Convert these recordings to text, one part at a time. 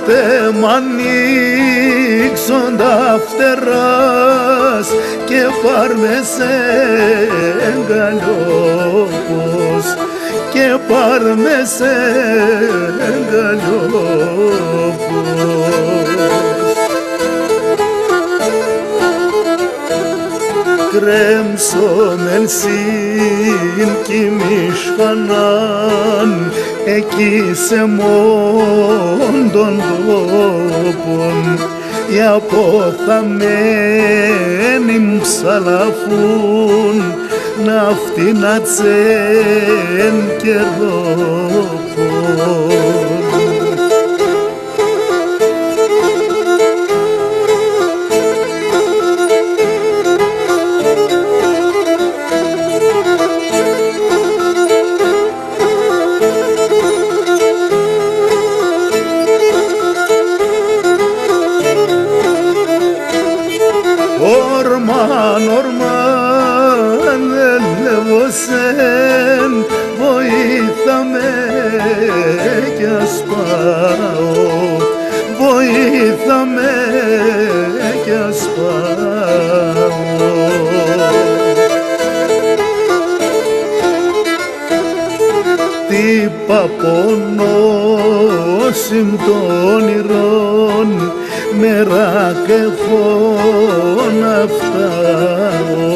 Άιτε μ' ανοίξον τα φτεράς και πάρ' με σε εγκαλιόπος και πάρ' με σε εγκαλιόπος. Κρέμψομεν συν κι μισχανάν εκεί σε μόν των τόπων οι αποθαμένοι ψαλαφούν ναυτίνα τσεν και ρόπων. Ορμάν, ορμάν, ελεύωσεν, βοήθα με κι ας πάω, βοήθα με κι ας πάω. Τι παπονός των όνειρων μέρα και φώνα φτάω,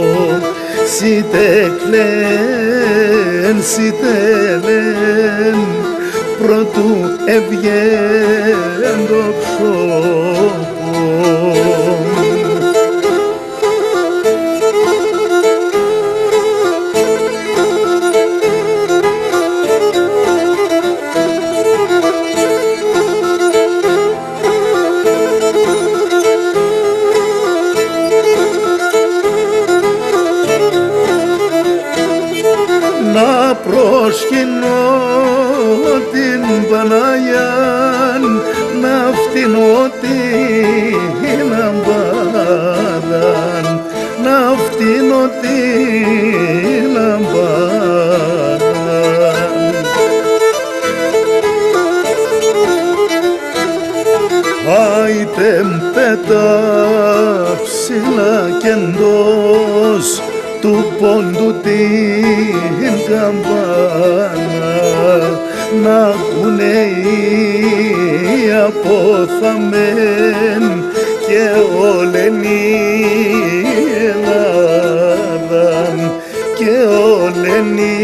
σίτε κλαίν, σίτε λεν, προτού ευγέν το ψώπο. Να προσκυνώ την Παναγιάν, να φτηνώ την λαμπάδαν, να φτηνώ την λαμπάδαν. Άιτε πέτα ψηλά κι εντός του πόντου την καμπάνα, να ακούνε οι αποθαμέν και όλενη Ελλάδα και όλενη